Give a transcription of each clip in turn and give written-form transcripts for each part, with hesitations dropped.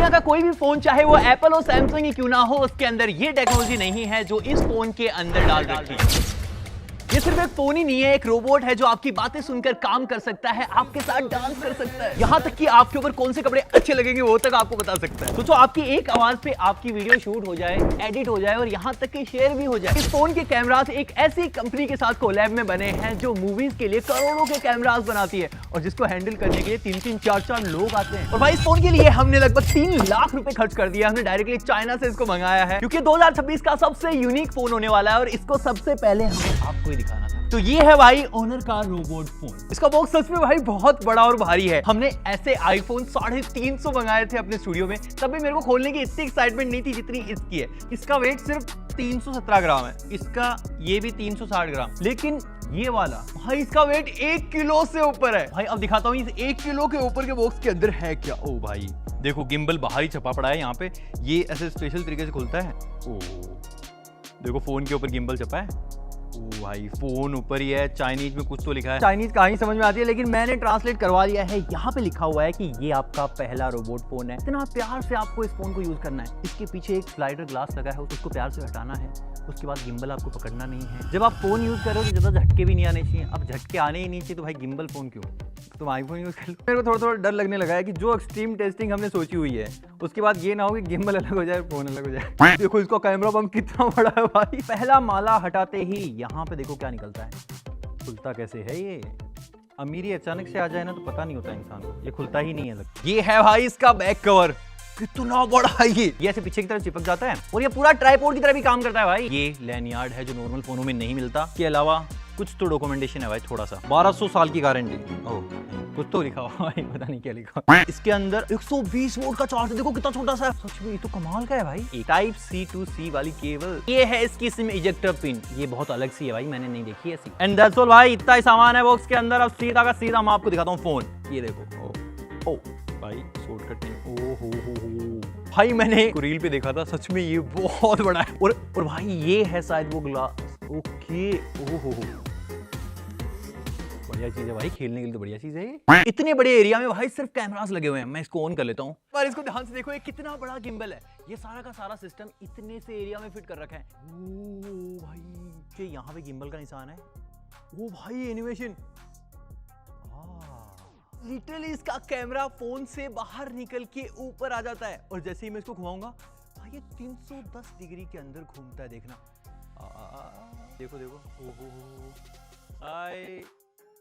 दुनिया का कोई भी फोन, चाहे वो एप्पल हो सैमसंग ही क्यों ना हो, उसके अंदर ये टेक्नोलॉजी नहीं है जो इस फोन के अंदर डाल रखी है। ये सिर्फ एक फोन ही नहीं है, एक रोबोट है जो आपकी बातें सुनकर काम कर सकता है, आपके साथ डांस कर सकता है, यहाँ तक कि आपके ऊपर कौन से कपड़े अच्छे लगेंगे वो तक आपको बता सकता है। सोचो आपकी एक आवाज पे आपकी वीडियो शूट हो जाए, एडिट हो जाए और यहाँ तक कि शेयर भी हो जाए। इस फोन के कैमरास एक ऐसी कंपनी के साथ कोलैब में बने हैं जो मूवीज के लिए करोड़ों के कैमरास बनाती है और जिसको हैंडल करने के लिए 3-3, 4-4 लोग आते हैं। और भाई इस फोन के लिए हमने लगभग 3 लाख रुपए खर्च कर दिया। हमने डायरेक्टली चाइना से इसको मंगाया है क्योंकि 2026 का सबसे यूनिक फोन होने वाला है और इसको सबसे पहले हमें आपको ही दिखाना था। तो ये है भाई ऑनर का रोबोट फोन। इसका बॉक्स सच में भाई बहुत बड़ा और भारी है। हमने ऐसे आईफोन 350 मंगाए थे अपने स्टूडियो में, तब भी मेरे को खोलने की इतनी एक्साइटमेंट नहीं थी जितनी इसकी है। इसका वेट सिर्फ 317 ग्राम है, इसका ये भी 360 ग्राम, लेकिन ये वाला भाई इसका वेट 1 किलो से ऊपर है। भाई अब दिखाता हूँ इस 1 किलो के ऊपर के बॉक्स के अंदर है क्या। ओ भाई देखो, गिम्बल बाहर ही छपा पड़ा है यहाँ पे, ये ऐसे स्पेशल तरीके से खुलता है। ओ देखो, फोन के ऊपर गिम्बल छपा है। ओ भाई फोन ऊपर ही है, चाइनीज में कुछ तो लिखा है, चाइनीज कहाँ ही समझ में आती है, लेकिन मैंने ट्रांसलेट करवा दिया है। यहाँ पे लिखा हुआ है कि ये आपका पहला रोबोट फोन है। इतना प्यार से आपको इस फोन को यूज करना है। इसके पीछे एक स्लाइडर ग्लास लगा है, उसको प्यार से हटाना है। उसके बाद गिम्बल आपको पकड़ना नहीं है। जब आप फोन यूज करो तो ज्यादा झटके भी नहीं आने चाहिए। अब झटके आने ही नहीं चाहिए तो भाई गिम्बल फोन क्यों, तुम आईफोन यूज कर लो। मेरे को थोड़ा डर लगने लगा है कि जो एक्सट्रीम टेस्टिंग हमने सोची हुई है उसके बाद ये ना हो कि गिम्बल अलग हो जाए, फोन अलग हो जाए। देखो इसका कैमरा बम कितना बड़ा है भाई। पहला माला हटाते ही यहाँ पे देखो क्या निकलता है। खुलता कैसे है ये? अमीरी अचानक से आ जाए ना तो पता नहीं होता इंसान को, ये खुलता ही नहीं है। ये है भाई इसका बैक कवर, कितना बड़ा है ये ऐसे पीछे की तरफ चिपक जाता है और ये पूरा ट्राइपॉड की तरह भी काम करता है भाई। ये लैनियार्ड है जो नॉर्मल फोनों में नहीं मिलता। के अलावा कुछ तो डॉक्यूमेंटेशन है भाई, थोड़ा सा 1200 साल की गारंटी। ओह कुछ तो लिखा हुआ है, पता नहीं क्या लिखा। इसके अंदर 120 वोल्ट का चार्ज, देखो कितना छोटा सा है। सच में ये तो कमाल का है भाई। टाइप C to C वाली केबल। ये है इसकी सिम इजेक्टर पिन, ये बहुत अलग सी है भाई, मैंने नहीं देखी ऐसी। एंड दैट्स ऑल भाई, इतना ही सामान है बॉक्स के अंदर। अब सीधा का सीधा मैं आपको दिखाता हूँ फोन। ये देखो, ओ भाई शॉर्टकट नहीं। ओ हो भाई, मैंने रील पे देखा था, सच में ये बहुत बड़ा है। और भाई ये है शायद वो ग्लास। ओके, ओहो बढ़िया चीज है भाई, खेलने के लिए तो बढ़िया चीज है। इतने बड़े एरिया में भाई सिर्फ कैमरास लगे हुए हैं। मैं इसको ऑन कर लेता हूँ पर इसको ध्यान से देखो, ये कितना बड़ा गिम्बल है। ये सारा का सारा सिस्टम इतने से एरिया में फिट कर रखा है। ओ भाई, यहाँ पे गिम्बल का निशान है। ओ भाई एनिमेशन, लिटरली इसका कैमरा फोन से बाहर निकल के ऊपर आ जाता है और जैसे ही मैं इसको घुमाऊंगा भाई ये 310 डिग्री के अंदर घूमता है। देखना, देखो देखो, ओहो हाय,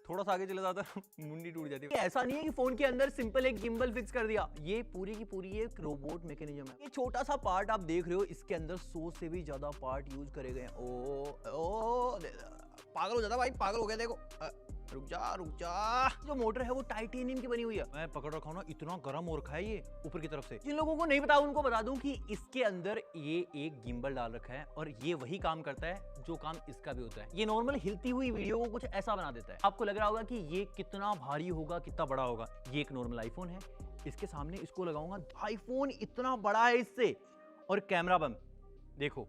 थोड़ा सा आगे चला जाता मुंडी टूट जाती है। ऐसा नहीं है कि फोन के अंदर सिंपल एक गिम्बल फिक्स कर दिया, ये पूरी की पूरी एक रोबोट मैकेनिज्म है। ये छोटा सा पार्ट आप देख रहे हो, इसके अंदर 100 से भी ज्यादा पार्ट यूज करे गए हैं। ओ पागल हो जाता भाई, पागल हो गया। देखो रुक जा। जो मोटर है वो टाइटेनियम की बनी हुई है। मैं पकड़ रखा हूँ ना, इतना गर्म हो रखा है ये ऊपर की तरफ से। जिन लोगों को नहीं पता उनको बता दूं कि इसके अंदर ये एक गिम्बल डाल रखा है और ये वही काम करता है जो काम इसका भी होता है। ये नॉर्मल हिलती हुई वीडियो को कुछ ऐसा बना देता है। आपको लग रहा होगा कि ये कितना भारी होगा, कितना बड़ा होगा। ये एक नॉर्मल आईफोन है, इसके सामने इसको लगाऊंगा, आईफोन इतना बड़ा है इससे। और कैमरा बम देखो,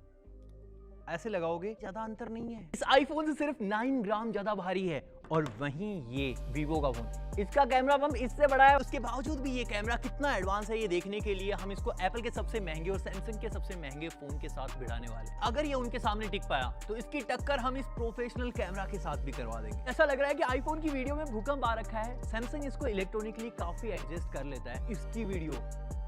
ऐसे लगाओगे ज्यादा अंतर नहीं है। इस आईफोन से सिर्फ 9 ग्राम ज्यादा भारी है। और वहीं ये वीवो का फोन, इसका कैमरा बम इससे बड़ा है। उसके बावजूद भी ये कैमरा कितना एडवांस है ये देखने के लिए हम इसको एप्पल के सबसे महंगे और सैमसंग के सबसे महंगे फोन के साथ भिड़ाने वाले। अगर ये उनके सामने टिक पाया तो इसकी टक्कर हम इस प्रोफेशनल कैमरा के साथ भी करवा देंगे। ऐसा लग रहा है कि आईफोन की वीडियो में भूकंप आ रखा है। सैमसंग इसको इलेक्ट्रॉनिकली काफी एडजस्ट कर लेता है। इसकी वीडियो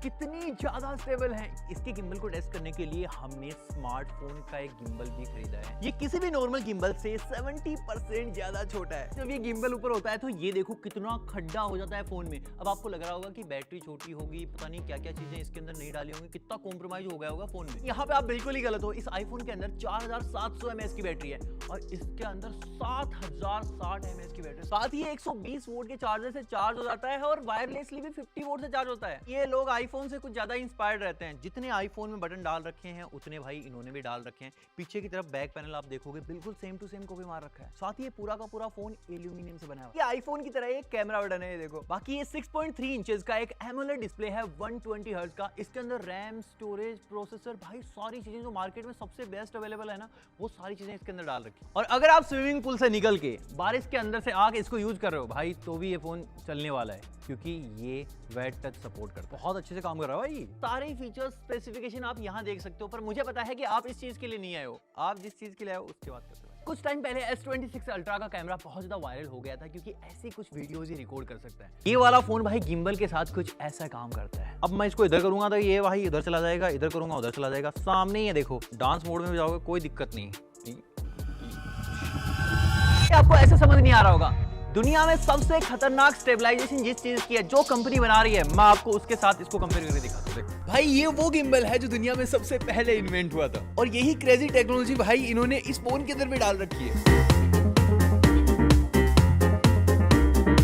कितनी ज्यादा स्टेबल है। इसके गिम्बल को टेस्ट करने के लिए हमने स्मार्टफोन का एक गिम्बल भी खरीदा है। ये किसी भी नॉर्मल गिम्बल से 70% ज्यादा छोटा है। जब ये गिम्बल ऊपर होता है तो ये देखो कितना खड्डा हो जाता है फोन में। अब आपको लग रहा होगा कि बैटरी छोटी होगी, पता नहीं क्या क्या चीजें इसके अंदर नहीं डाली होंगी, कितना कॉम्प्रोमाइज हो गया होगा फोन में। यहाँ पे आप बिल्कुल ही गलत हो। इस आईफोन के अंदर 4700 mAh की बैटरी है और इसके अंदर 7060 mAh की बैटरी। साथ ही 120 वोल्ट के चार्जर से चार्ज हो जाता है और वायरलेसली भी 50 वोल्ट से चार्ज होता है। ये लोग आईफोन से कुछ ज्यादा इंस्पायर्ड रहते हैं। जितने आईफोन में बटन डाल रखे हैं उतने भाई इन्होंने भी डाल रखे हैं। पीछे की तरफ बैक पैनल आप देखोगे बिल्कुल सेम टू सेम कॉपी मार रखा है। साथ ही ये पूरा का पूरा फोन एल्यूमिनियम से बना हुआ। ये आईफोन की तरह एक कैमरा बटन है, ये देखो। बाकी ये 6.3 इंचेस का एक एमोलेड डिस्प्ले है 120 हर्ट्ज का। इसके अंदर रैम, स्टोरेज, प्रोसेसर, भाई सारी चीजें जो मार्केट में सबसे बेस्ट अवेलेबल है ना, वो सारी चीजें इसके अंदर डाल रखी। और अगर आप स्विमिंग पूल से निकल के बारिश के अंदर से आके इसको यूज कर रहे हो भाई, तो भी ये फोन चलने वाला है, क्योंकि ये वेट टच सपोर्ट करता है। बहुत अच्छे से काम कर रहा है भाई। सारे फीचर्स, स्पेसिफिकेशन आप यहाँ देख सकते हो, पर मुझे पता है कि आप इस चीज के लिए नहीं आए हो। आप जिस चीज के लिए आए हो उसकी बात करते हो। कुछ टाइम पहले S26 अल्ट्रा का कैमरा बहुत ज्यादा वायरल हो गया था, क्योंकि ऐसी कुछ वीडियोस ही रिकॉर्ड कर सकता है। ये वाला फोन भाई गिम्बल के साथ कुछ ऐसा काम करता है। अब मैं इसको इधर करूंगा तो ये भाई इधर चला जाएगा, इधर करूंगा उधर चला जाएगा। सामने ही है देखो, डांस मोड में भी जाओगे कोई दिक्कत नहीं। आपको ऐसा समझ नहीं आ रहा होगा, दुनिया में सबसे खतरनाक स्टेबलाइजेशन जिस चीज की है, जो कंपनी बना रही है, मैं आपको उसके साथ इसको कंपेयर करके दिखाता हूं। भाई ये वो गिम्बल है जो दुनिया में सबसे पहले इन्वेंट हुआ था, और यही क्रेजी टेक्नोलॉजी भाई इन्होंने इस फोन के अंदर भी डाल रखी है।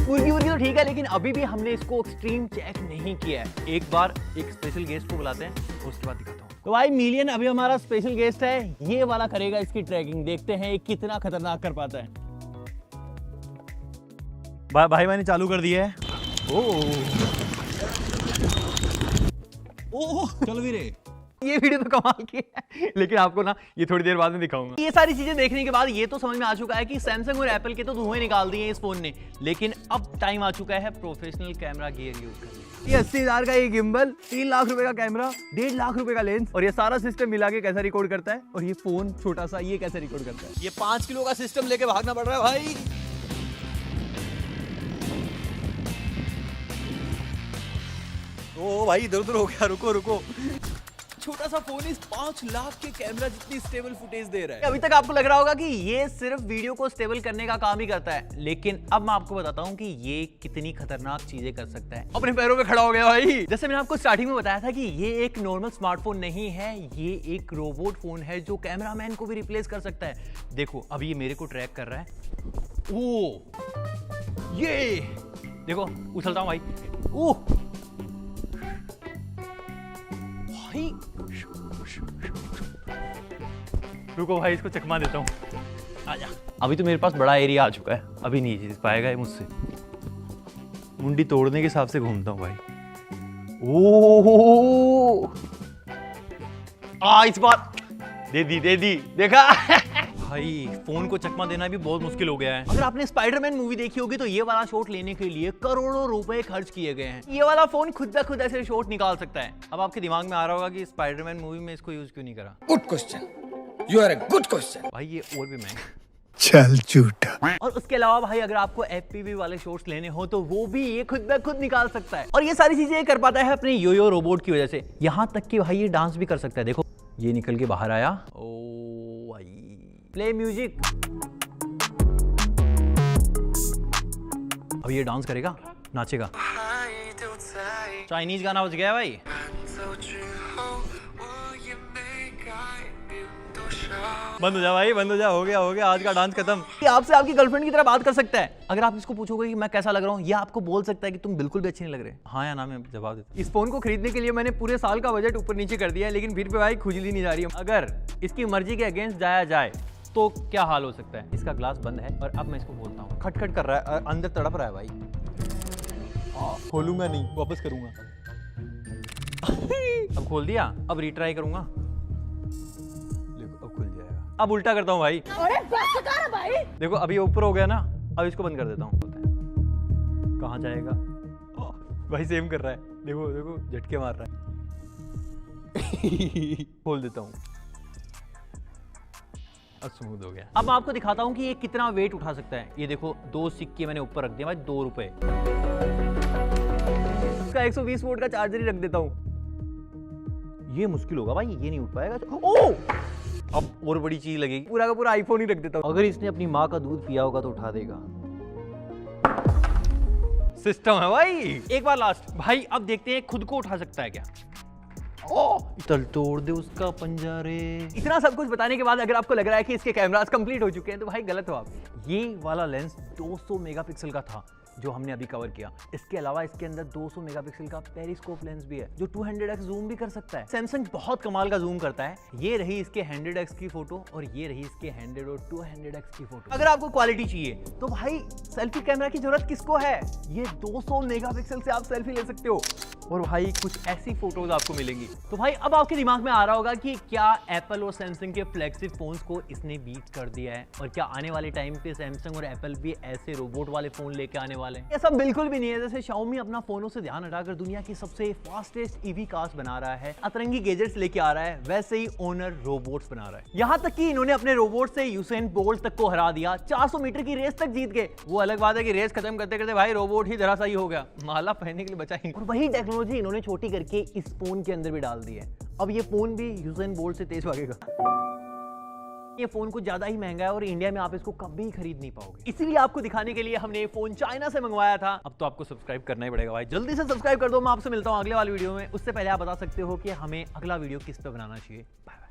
पूरी तो ठीक है, लेकिन अभी भी हमने इसको एक्सट्रीम चेक नहीं किया है। एक बार एक स्पेशल गेस्ट को बुलाते हैं, उसके बाद दिखाता हूँ। तो भाई मिलियन अभी हमारा स्पेशल गेस्ट है, ये वाला करेगा इसकी ट्रैकिंग। देखते हैं ये कितना खतरनाक कर पाता है। भाई मैंने चालू कर दिया है। ओह चल भी रे। ये वीडियो तो कमाल की है, लेकिन आपको ना ये थोड़ी देर बाद में दिखाऊंगा। ये सारी चीजें देखने के बाद ये तो समझ में आ चुका है कि सैमसंग और एप्पल के तो धुएं निकाल दिए इस फोन ने, लेकिन अब टाइम आ चुका है प्रोफेशनल कैमरा गियर यूज करने। ये 80,000 का ये गिम्बल, 3 लाख रुपए का कैमरा, 1.5 लाख रुपए का लेंस, और ये सारा सिस्टम मिला के कैसा रिकॉर्ड करता है, और ये फोन छोटा सा ये कैसे रिकॉर्ड करता है। ये 5 किलो का सिस्टम लेके भागना पड़ रहा है भाई। ओ भाई इधर उधर हो गया, रुको। छोटा सा फोन इस 5 लाख के कैमरा जितनी स्टेबल फुटेज दे रहा है। अभी तक आपको लग रहा होगा कि ये सिर्फ वीडियो को स्टेबल करने का काम ही करता है, लेकिन अब मैं आपको बताता हूँ कि ये कितनी खतरनाक चीजें कर सकता है। अपने पैरों पे खड़ा हो गया भाई। जैसे मैंने आपको स्टार्टिंग में बताया था कि ये एक नॉर्मल स्मार्टफोन नहीं है, ये एक रोबोट फोन है जो कैमरामैन को भी रिप्लेस कर सकता है। देखो अभी ये मेरे को ट्रैक कर रहा है। ओ ये देखो, उछलता हूं भाई। ओह रुको भाई, इसको चकमा देता हूँ। आजा। अभी तो मेरे पास बड़ा एरिया आ चुका है, अभी नहीं जीत पाएगा ये मुझसे। मुंडी तोड़ने के हिसाब से घूमता हूँ भाई। ओह इस बार दे दी देखा। भाई फोन को चकमा देना भी बहुत मुश्किल हो गया है। अगर आपने स्पाइडरमैन मूवी देखी होगी तो ये वाला शॉट लेने के लिए करोड़ों रुपए खर्च किए गए हैं। ये वाला फोन खुद ब खुद ऐसे शॉट निकाल सकता है। अब आपके दिमाग में आ रहा होगा कि स्पाइडरमैन मूवी में इसको यूज क्यों नहीं करा। Good question, you are a good question. भाई ये और भी महंगा। चल झूठा। और उसके अलावा भाई अगर आपको FPV वाले शॉट्स लेने हो तो वो भी ये खुद ब खुद निकाल सकता है, और ये सारी चीजें कर पाता है अपने योयो रोबोट की वजह से। यहाँ तक कि भाई ये डांस भी कर सकता है। देखो ये निकल के बाहर आया। ओ भाई प्ले म्यूजिक। अब ये डांस करेगा, नाचेगा। चाइनीज गाना बज गया भाई। बंद हो जा भाई, बंद हो जा। हो गया आज का डांस खत्म। ये आपसे आपकी गर्लफ्रेंड की तरह बात कर सकता है। अगर आप इसको पूछोगे कि मैं कैसा लग रहा हूँ, ये आपको बोल सकता है कि तुम बिल्कुल भी अच्छे नहीं लग रहे। हाँ या ना में जवाब देता। इस फोन को खरीदने के लिए मैंने पूरे साल का बजट ऊपर नीचे कर दिया है, लेकिन फिर भी भाई खुजली नहीं जा रही है। अगर इसकी मर्जी के अगेंस्ट जाया जाए तो क्या हाल हो सकता है। इसका ग्लास बंद है और अब मैं इसको खोलता हूँ। खटखट कर रहा है, अंदर तड़प रहा है भाई। खोलूंगा नहीं, वापस करूंगा। अब खोल दिया, अब रिट्राई करूंगा। देखो अब खुल जाएगा। अब उल्टा करता हूँ भाई। अरे बस कर भाई। देखो अभी ऊपर हो गया ना, अब इसको बंद कर देता हूँ। कहाँ जाएगा भाई, सेम कर रहा है। देखो झटके मार रहा है। खोल देता हूँ, अब स्मूथ हो गया। अब मैं आपको दिखाता हूँ कि ये कितना वेट उठा सकता है। ये देखो 2 सिक्के मैंने ऊपर रख दिया भाई, 2 रुपए। इसका 120 वोल्ट का चार्जर ही रख देता हूँ। ये मुश्किल होगा भाई, ये नहीं उठ पाएगा। ओह अब और बड़ी चीज लगेगी। पूरा का पूरा आईफोन ही रख देता हूँ। अगर इसने अपनी माँ का दूध पिया होगा तो उठा देगा। सिस्टम है भाई। एक बार लास्ट भाई, अब देखते हैं खुद को उठा सकता है क्या। तल तोड़ दे उसका पंजा रे। इतना सब कुछ बताने के बाद अगर आपको लग रहा है कि इसके कैमरास कंप्लीट हो चुके हैं तो भाई गलत हो आप। ये वाला लेंस 200 मेगापिक्सल का था, जो हमने अभी कवर किया। इसके अलावा इसके अंदर 200 मेगापिक्सल का पेरिस्कोप लेंस भी है जो 200x जूम भी कर सकता है। सैमसंग बहुत कमाल का जूम करता है। ये रही इसके 100x की फोटो और ये रही इसके 100 और 200x की फोटो। अगर आपको क्वालिटी चाहिए तो भाई सेल्फी कैमरा की जरूरत किसको है, ये 200 मेगापिक्सल से आप सेल्फी ले सकते हो और भाई कुछ ऐसी फोटोज आपको मिलेंगी। तो भाई अब आपके दिमाग में आ रहा होगा कि क्या एप्पल और सैमसंग के फ्लैगशिप फोन्स को इसने बीट कर दिया है और क्या आने वाले टाइम पे सैमसंग और एप्पल भी ऐसे रोबोट वाले फोन लेके आने वाले हैं। ऐसा बिल्कुल भी नहीं है। जैसे Xiaomi अपना फोनों से ध्यान हटाकर दुनिया की सबसे फास्टेस्ट ईवी कार्स बना रहा है, अतरंगी गैजेट्स लेके आ रहा है, वैसे ही ओनर रोबोट्स बना रहा है। यहाँ तक कि इन्होंने अपने रोबोट से यूसेन बोल्ट तक को हरा दिया, 400 मीटर की रेस तक जीत गए। वो अलग बात है कि रेस खत्म करते करते भाई रोबोट ही धराशायी हो गया, माला पहनने के लिए बचा ही। और वही टेक्नोलॉजी इन्होंने छोटी करके इस फोन के अंदर भी डाल दी है। अब ये फोन भी यूसेन बोल्ट से तेज भागेगा। ये फोन कुछ ज्यादा ही महंगा है और इंडिया में आप इसको कभी खरीद नहीं पाओगे, इसीलिए आपको दिखाने के लिए हमने ये फोन चाइना से मंगवाया था। अब तो आपको सब्सक्राइब करना ही पड़ेगा भाई, जल्दी से सब्सक्राइब कर दो। मैं आपसे मिलता हूं अगले वाले वीडियो में। उससे पहले आप बता सकते हो कि हमें अगला वीडियो किस पे बनाना चाहिए। Bye bye.